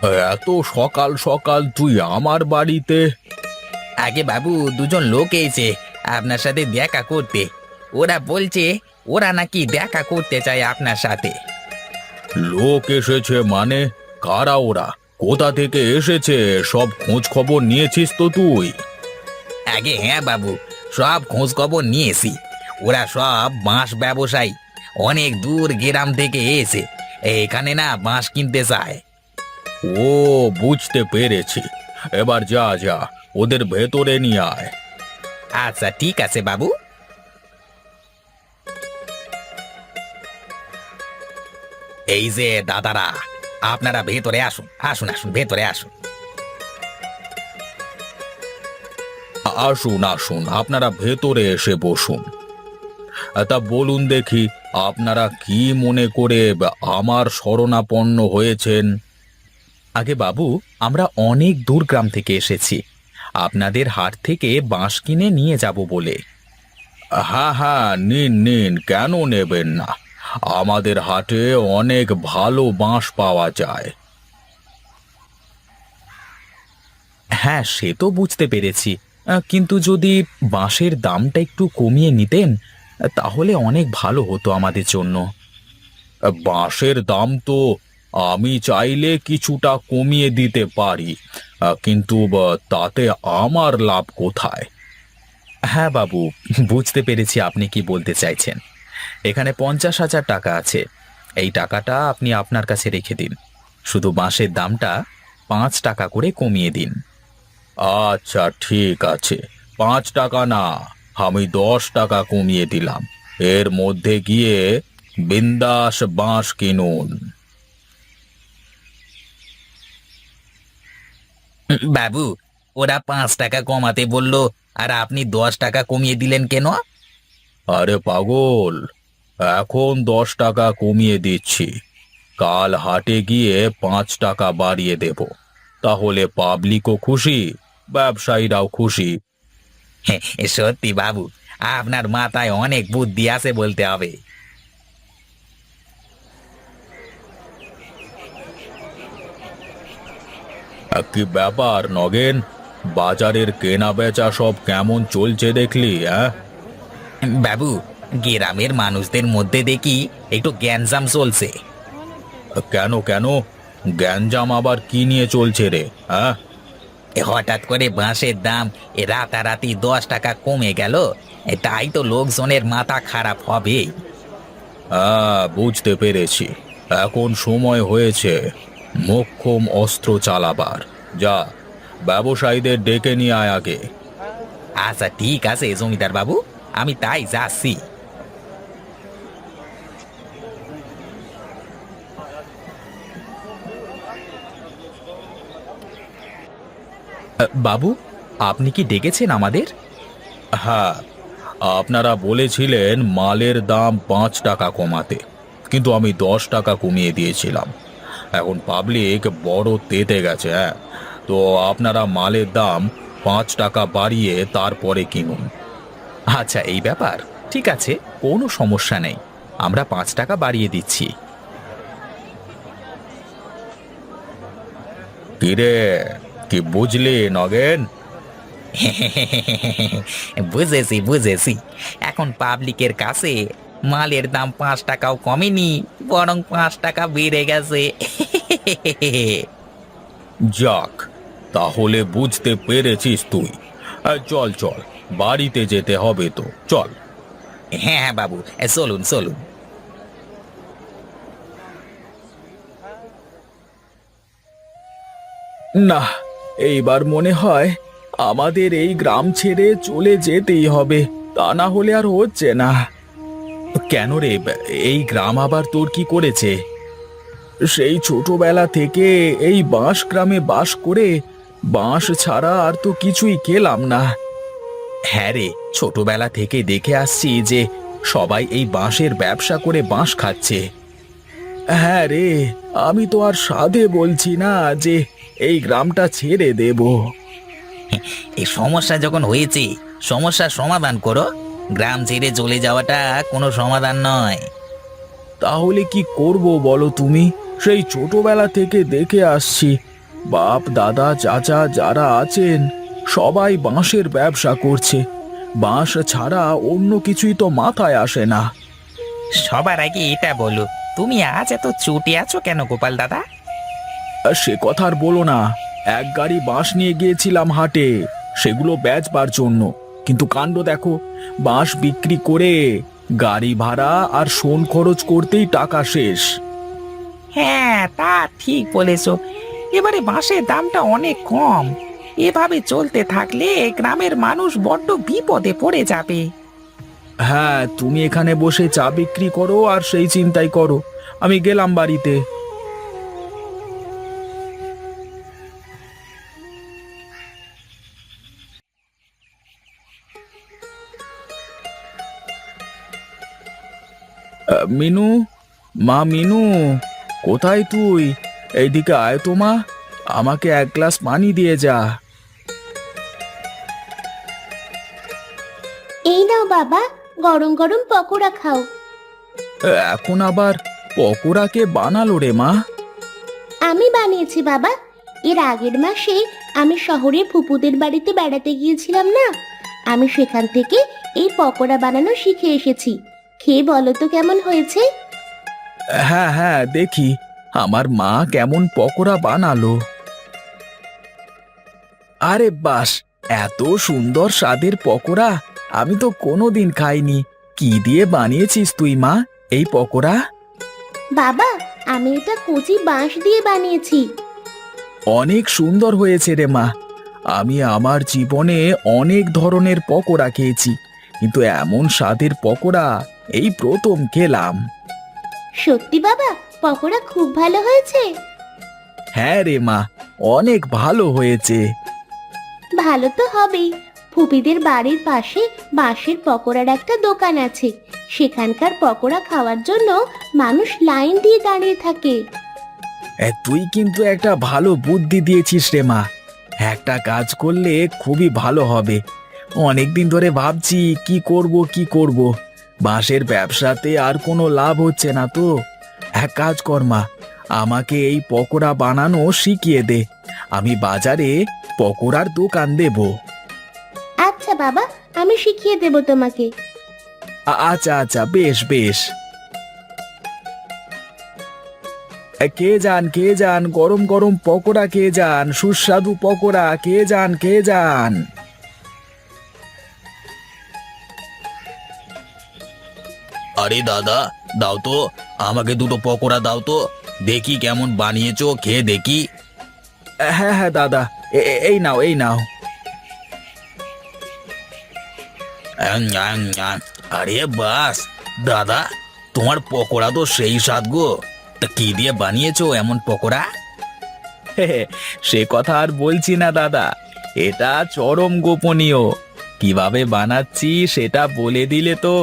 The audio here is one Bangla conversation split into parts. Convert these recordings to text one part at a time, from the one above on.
এত সকাল সকাল তুই আমার বাড়িতে? আগে বাবু, দুজন লোক এসে আপনার সাথে দেখা করতে। ওরা বলছে ওরা নাকি দেখা করতে চায় আপনার সাথে। লোক এসেছে মানে? কারা ওরা? কোথা থেকে এসেছে? সব খোঁজ খবর নিয়েছিস তো তুই? আগে হ্যাঁ বাবু, সব খোঁজ খবর নিয়েছি। ওরা সব বাঁশ ব্যবসায়ী, অনেক দূর গ্রাম থেকে এসে এখানে না বাঁশ কিনতে চায়। ও, বুঝতে পেরেছি। এবার যা যা, ওদের ভেতরে নিয়ে আয়। আচ্ছা ঠিক আছে বাবু। এই যে দাদারা, আপনারা ভেতরে আসুন, আসুন আসুন, ভেতরে আসুন। আসুন আসুন, আপনারা ভেতরে এসে বসুন। তা বলুন দেখি, আপনারা কি মনে করে আমার শরণাপন্ন হয়েছেন? আগে বাবু, আমরা অনেক দূর গ্রাম থেকে এসেছি আপনাদের হাট থেকে বাঁশ কিনে নিয়ে যাব বলে। হ্যাঁ হ্যাঁ, নিন নিন, কেন নেবেন না? আমাদের হাটে অনেক ভালো বাঁশ পাওয়া যায়। হ্যাঁ, সে তো বুঝতে পেরেছি, কিন্তু যদি বাঁশের দামটা একটু কমিয়ে নিতেন তাহলে অনেক ভালো হতো আমাদের জন্য। বাঁশের দাম তো আমি চাইলে কিছুটা কমিয়ে দিতে পারি, কিন্তু তাতে আমার লাভ কোথায়? হ্যাঁ বাবু, বুঝতে পেরেছি আপনি কি বলতে চাইছেন। এখানে 50,000 টাকা আছে, এই টাকাটা আপনি আপনার কাছে রেখে দিন। শুধু বাঁশের দামটা 5 টাকা করে কমিয়ে দিন। আচ্ছা ঠিক আছে, 5 টাকা না, আমি 10 টাকা কমিয়ে দিলাম। এর মধ্যে গিয়ে বিন্দাস বাঁশ কিনুন। বাবু, ওরা 5 টাকা কমাতে বললো, আর আপনি 10 টাকা কমিয়ে দিলেন কেন? আরে পাগল, এখন 10 টাকা কমিয়ে দিচ্ছি, কাল হাটে গিয়ে 5 টাকা বাড়িয়ে দেব। তাহলে পাবলিকও খুশি, ব্যবসায়ীরাও খুশি। হ্যাঁ, সত্যি বাবু, আপনার মাথায় অনেক বুদ্ধি আছে বলতে হবে। কি ব্যাপার নগেন, বাজারের কেনা বেচা সব কেমন চলছে দেখলি? হ্যাঁ, বাবু, গ্রামের মানুষদের মধ্যে দেখি একটু গ্যাঞ্জাম চলছে। কেন কেন? গ্যাঞ্জাম আবার কি নিয়ে চলছে রে? হ্যাঁ, হঠাৎ করে বাঁশের দাম রাতারাতি 10 টাকা কমে গেল, তাই তো লোকজনের মাথা খারাপ হবে। হ্যাঁ, বুঝতে পেরেছি। এখন সময় হয়েছে মোক্ষম অস্ত্র চালাবার। যা, ব্যবসায়ীদের ডেকে নিয়ে আয় আগে। আচ্ছা ঠিক আছে জমিদার বাবু, আমি তাই যাচ্ছি। বাবু, আপনি কি ডেকেছেন আমাদের? হ্যাঁ, আপনারা বলেছিলেন মালের দাম 5 টাকা কমাতে, কিন্তু আমি 10 টাকা কমিয়ে দিয়েছিলাম। এখন পাবলিক বড় তেতে গেছে। হ্যাঁ, তো আপনারা মালের দাম 5 টাকা বাড়িয়ে তারপরে কিনুন। আচ্ছা এই ব্যাপার, ঠিক আছে, কোনো সমস্যা নেই, আমরা 5 টাকা বাড়িয়ে দিচ্ছি। কিরে, কি বুঝলি নগেন? বুঝেছি বুঝেছি, এখন পাবলিকের কাছে মালের দাম 5 টাকাও কমেনি, বরং 5 টাকা বেড়ে গেছে। যাক, তাহলে বুঝতে পেরেছিস তুই। চল চল, বাড়িতে যেতে হবে তো, চল। হ্যাঁ হ্যাঁ বাবু, চলুন চলুন। না, এইবার মনে হয় আমাদের এই গ্রাম ছেড়ে চলে যেতেই হবে, তা না হলে আর হচ্ছে না। কেন রে, এই গ্রাম আবার তোর কি করেছে? সেই ছোটবেলা থেকে এই বাঁশ গ্রামে বাস করে বাঁশ ছাড়া আর তো কিছুই খেলাম না। হ্যাঁ রে, ছোটবেলা থেকে দেখে আসছি যে সবাই এই বাঁশের ব্যবসা করে বাঁশ খাচ্ছে। হ্যাঁ রে, আমি তো আর সাধে বলছি না যে এই গ্রামটা ছেড়ে দেব। এই সমস্যা যখন হয়েছে, সমস্যার সমাধান করো। গ্রাম ছেড়ে চলে যাওয়াটা কোনো সমাধান নয়। তাহলে কি করব বলো তুমি? সেই ছোটবেলা থেকে দেখে আসছি বাপ দাদা চাচা যারা আছেন সবাই বাঁশের ব্যবসা করছে। বাঁশ ছাড়া অন্য কিছুই তো মাথায় আসে না। সবার আগে এটা বলো, তুমি আজ এত চুটে আছো কেন গোপাল দাদা? সে কথা আর বলো না। এক গাড়ি বাঁশ নিয়ে গিয়েছিলাম হাটে, সেগুলো বেচবার জন্য। কিন্তু কাণ্ড দেখো, বাঁশ বিক্রি করে গাড়ি ভাড়া আর শোন খরচ করতেই টাকা শেষ। হ্যাঁ, তা ঠিক বলেছো। এবারে বাঁশের দামটা অনেক কম। এভাবে চলতে থাকলে গ্রামের মানুষ বড্ড বিপদে পড়ে যাবে। হ্যাঁ, তুমি এখানে বসে চা বিক্রি করো আর সেই চিন্তাই করো। আমি গেলাম বাড়িতে। মিনু, মা মিনু, কোথায় তুই? এইদিকে আয় তো মা, আমাকে এক গ্লাস পানি দিয়ে যা। এই নাও বাবা, গরম গরম পকোড়া খাও। এখন আবার পকোড়া কে বানালো রে মা? আমি বানিয়েছি বাবা। এর আগের মাসে আমি শহরে ফুপুদের বাড়িতে বেড়াতে গিয়েছিলাম না, আমি সেখান থেকে এই পকোড়া বানানো শিখে এসেছি। খেয়ে বলো তো কেমন হয়েছে। হ্যাঁ হ্যাঁ, দেখি আমার মা কেমন পকোড়া বানালো। আরে বাস, এত সুন্দর স্বাদের পকোড়া আমি তো কোনোদিন খাইনি। কি দিয়ে বানিয়েছিস তুই মা এই পকোড়া? বাবা, আমি এটা কচি বাঁশ দিয়ে বানিয়েছি। অনেক সুন্দর হয়েছে রে মা। আমি আমার জীবনে অনেক ধরনের পকোড়া খেয়েছি, কিন্তু এমন স্বাদের পকোড়া এই প্রথম খেলাম। সত্যি বাবা, পকোড়া খুব ভালো হয়েছে। হ্যাঁ রে মা, অনেক ভালো হয়েছে। ভালো তো হবেই। ফুপিদের বাড়ির পাশে বাঁশের পকোড়ার একটা দোকান আছে। সেখানকার পকোড়া খাওয়ার জন্য মানুষ লাইন দিয়ে দাঁড়িয়ে থাকে। তুই কিন্তু একটা ভালো বুদ্ধি দিয়েছিস রে মা। একটা কাজ করলে খুবই ভালো হবে। অনেকদিন ধরে ভাবছি কি করব। বাঁশের ব্যবসাতে আর কোনো লাভ হচ্ছে না তো। এক কাজ কর মা, আমাকে এই পকোড়া বানানো শিখিয়ে দে। আমি বাজারে পকোড়ার দোকান দেব। আচ্ছা বাবা, আমি শিখিয়ে দেব তোমাকে। আচ্ছা আচ্ছা, বেশ বেশ। কে যান গরম গরম পকোড়া, কে যান সুস্বাদু পকোড়া, কে যান। আরে দাদা, দাও তো, আমাকে দুটো পকোড়া দাও তো, দেখি কেমন বানিয়েছো, খেয়ে দেখি। হ্যাঁ হ্যাঁ দাদা, এই নাও এই নাও। আরে বাস, দাদা তোমার পকোড়া তো সেই স্বাদ গো। তা কি দিয়ে বানিয়েছো এমন পকোড়া? সে কথা আর বলছি না দাদা, এটা চরম গোপনীয়। কিভাবে বানাচ্ছি সেটা বলে দিলে তো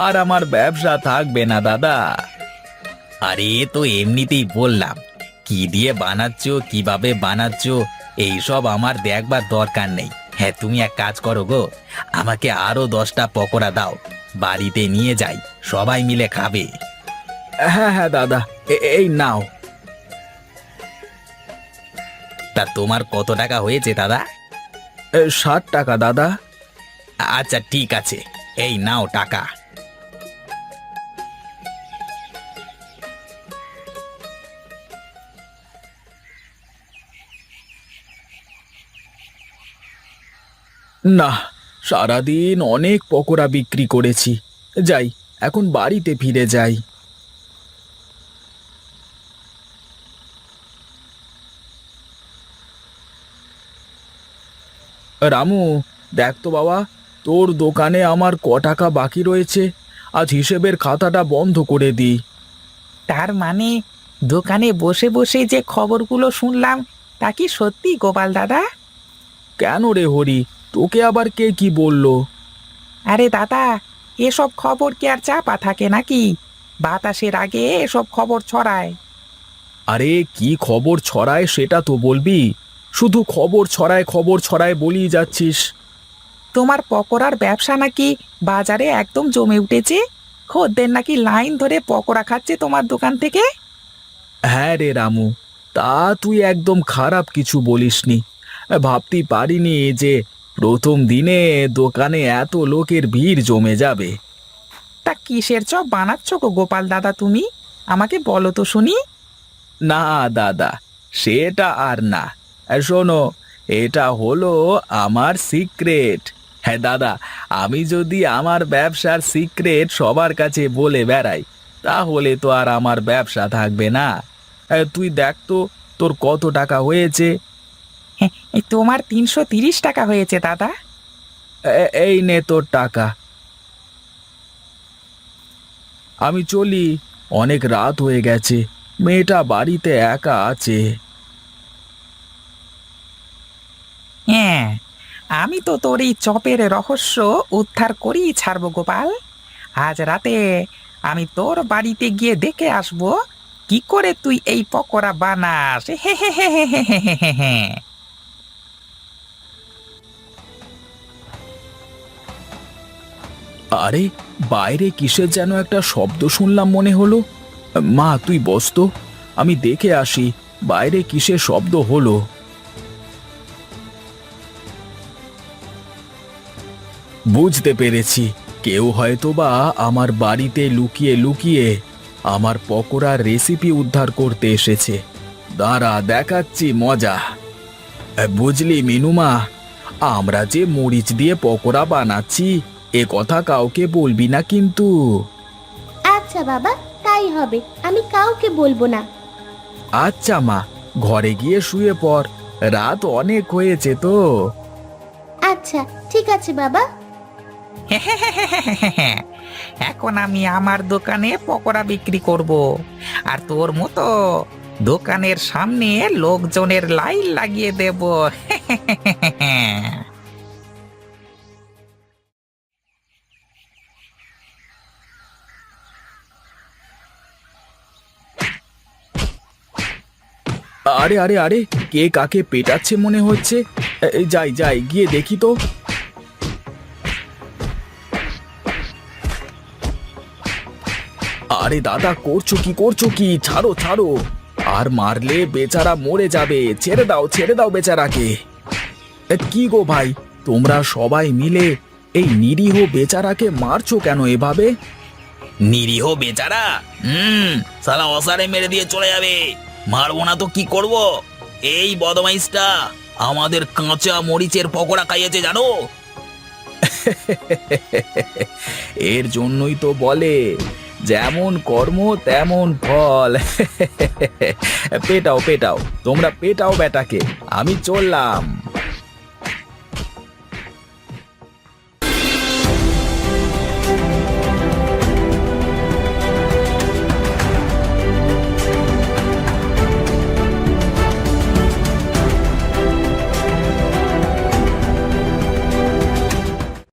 আর আমার ব্যবসা থাকবে না দাদা। আরে তো এমনিতেই বললাম, কি দিয়ে বানাচ্ছো কিভাবে বানাচ্ছো এইসব আমার দেখবার দরকার নেই। হ্যাঁ, তুমি এক কাজ করো গো, আমাকে আরো 10টা পকোড়া দাও, বাড়িতে নিয়ে যাই, সবাই মিলে খাবে। হ্যাঁ হ্যাঁ দাদা, এই নাও। তা তোমার কত টাকা হয়েছে দাদা? 60 টাকা দাদা। আচ্ছা ঠিক আছে, এই নাও টাকা। না, সারাদিন অনেক পকোড়া বিক্রি করেছি। যাই, এখন বাড়িতে ফিরে যাই। রামু, দেখ তো বাবা, তোর দোকানে আমার ক টাকা বাকি রয়েছে। আজ হিসেবের খাতাটা বন্ধ করে দিই। তার মানে দোকানে বসে বসে যে খবরগুলো শুনলাম, তা কি সত্যি গোপাল দাদা? কেন রে হরি, তোকে আবার কে কি বললো? আরে দাদা, এসব খবর কি আর চাপা থাকে নাকি? বাতাসের আগে এসব খবর ছড়ায়। আরে কি খবর ছড়ায় সেটা তো বলবি। শুধু খবর ছড়ায় বলেই যাচ্ছিস। তোমার পকোড়ার ব্যবসা নাকি বাজারে একদম জমে উঠেছে। খদ্দের নাকি লাইন ধরে পকোড়া খাচ্ছে তোমার দোকান থেকে। হ্যাঁ রে রামু, তা তুই একদম খারাপ কিছু বলিসনি। ভাবতেই পারিনি যে প্রথম দিনে দোকানে এত লোকের ভিড় জমে যাবে। তা কিসের চপ বানাচ্ছ গো গোপাল দাদা তুমি? আমাকে বলো তো শুনি। না দাদা, সেটা আর না। শোনো, এটা হলো আমার সিক্রেট। হ্যাঁ দাদা, আমি যদি আমার ব্যবসার সিক্রেট সবার কাছে বলে বেড়াই তাহলে তো আর আমার ব্যবসা থাকবে না। তুই দেখ তো তোর কত টাকা হয়েছে। হ্যাঁ, এই তোমার 330 টাকা হয়েছে দাদা। এই নে তোর টাকা। আমি চলি, অনেক রাত হয়ে গেছে, মেয়েটা বাড়িতে একা আছে। হ্যাঁ, আমি তো তোর এই চপের রহস্য উদ্ধার করেই ছাড়বো গোপাল। আজ রাতে আমি তোর বাড়িতে গিয়ে দেখে আসবো কি করে তুই এই পকোড়া বানাস। হে হে হে হে হে হে হে হে। আরে, বাইরে কিসের যেন একটা শব্দ শুনলাম মনে হলো। মা তুই বস তো, আমি দেখে আসি বাইরে কিসের শব্দ হলো। বুঝতে পেরেছি, কেউ হয়তো বা আমার বাড়িতে লুকিয়ে লুকিয়ে আমার পকোড়ার রেসিপি উদ্ধার করতে এসেছে। দাঁড়া, দেখাচ্ছি মজা। বুঝলি মিনুমা, আমরা যে মরিচ দিয়ে পকোড়া বানাচ্ছি এ কথা কাউকে বলবি না কিন্তু। আচ্ছা বাবা, তাই হবে, আমি কাউকে বলবো না। আচ্ছা মা, ঘরে গিয়ে শুয়ে পড়, রাত অনেক হয়েছে তো। আচ্ছা ঠিক আছে বাবা। এখন আমি আমার দোকানে পকোড়া বিক্রি করব, আর তোর মতো দোকানের সামনে লোকজনের লাইন লাগিয়ে দেব। আরে আরে আরে, কে কাকে পেটাচ্ছে মনে হচ্ছে। যাই যাই গিয়ে দেখি তো। আরে দাদা, করছো কি, ছাড়ো ছাড়ো, আর মারলে বেচারা মরে যাবে, ছেড়ে দাও বেচারাকে। কি গো ভাই, তোমরা সবাই মিলে এই নিরীহ বেচারাকে মারছো কেন এভাবে? নিরীহ বেচারা? সালা অসারে মেরে দিয়ে চলে যাবে, মারবো না তো কি করব? এই বদমাইশটা আমাদের কাঁচা মরিচের পকোড়া খাইয়েছে জানো। এর জন্যই তো বলে যেমন কর্ম তেমন ফল। পেটাও তোমরা পেটাও বেটাকে, আমি চললাম।